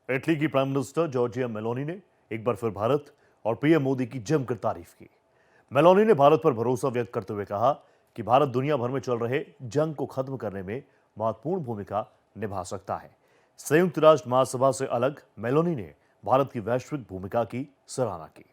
Italy की prime minister Giorgia Meloni ने एक बार फिर भारत और पीएम मोदी की जमकर तारीफ की। मेलोनी ने भारत पर भरोसा व्यक्त करते हुए कहा कि भारत दुनिया भर में चल रहे जंग को खत्म करने में महत्वपूर्ण भूमिका निभा सकता है। संयुक्त राष्ट्र महासभा से अलग मेलोनी ने भारत की वैश्विक भूमिका की सराहना की।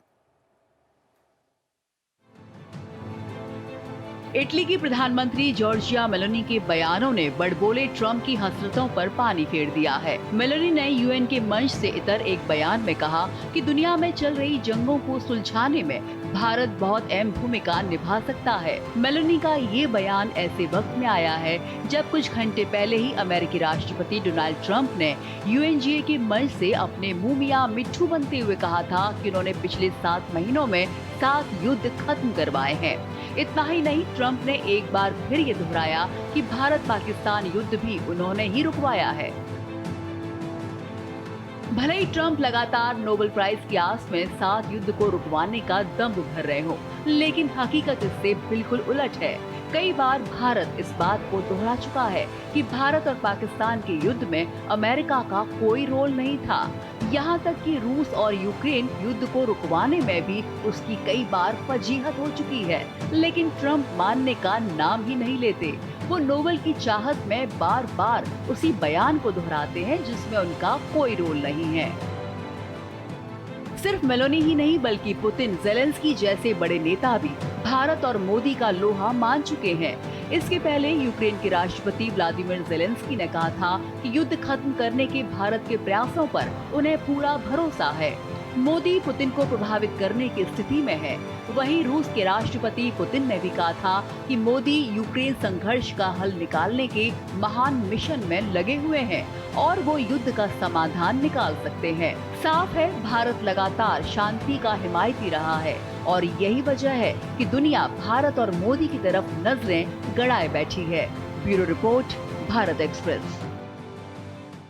इटली की प्रधानमंत्री जॉर्जिया मेलोनी के बयानों ने बड़बोले ट्रंप की हसरतों पर पानी फेर दिया है। मेलोनी ने यूएन के मंच से इतर एक बयान में कहा कि दुनिया में चल रही जंगों को सुलझाने में भारत बहुत अहम भूमिका निभा सकता है। मेलोनी का ये बयान ऐसे वक्त में आया है जब कुछ घंटे पहले ही अमेरिकी राष्ट्रपति डोनाल्ड ट्रंप ने यूएनजीए के मंच से अपने मुंह मियां मिट्ठू बनते हुए कहा था कि उन्होंने पिछले 7 महीनों में 7 युद्ध खत्म करवाए हैं। इतना ही नहीं, ट्रंप ने एक बार फिर ये दोहराया कि भारत पाकिस्तान युद्ध भी उन्होंने ही रुकवाया है। भले ही ट्रंप लगातार नोबेल प्राइज की आस में 7 युद्ध को रुकवाने का दम भर रहे हो, लेकिन हकीकत इससे बिल्कुल उलट है। कई बार भारत इस बात को दोहरा चुका है कि भारत और पाकिस्तान के युद्ध में अमेरिका का कोई रोल नहीं था। यहाँ तक कि रूस और यूक्रेन युद्ध को रुकवाने में भी उसकी कई बार फजीहत हो चुकी है, लेकिन ट्रंप मानने का नाम ही नहीं लेते। वो नोबेल की चाहत में बार बार उसी बयान को दोहराते हैं जिसमें उनका कोई रोल नहीं है। सिर्फ मेलोनी ही नहीं बल्कि पुतिन, ज़ेलेंस्की जैसे बड़े नेता भी भारत और मोदी का लोहा मान चुके हैं। इसके पहले यूक्रेन के राष्ट्रपति व्लादिमीर ज़ेलेंस्की ने कहा था कि युद्ध खत्म करने के भारत के प्रयासों पर उन्हें पूरा भरोसा है। मोदी पुतिन को प्रभावित करने की स्थिति में है। वहीं रूस के राष्ट्रपति पुतिन ने भी कहा था कि मोदी यूक्रेन संघर्ष का हल निकालने के महान मिशन में लगे हुए हैं और वो युद्ध का समाधान निकाल सकते हैं। साफ है, भारत लगातार शांति का हिमायती रहा है और यही वजह है कि दुनिया भारत और मोदी की तरफ नजरें गड़ाए बैठी है। Bureau report, Bharat express.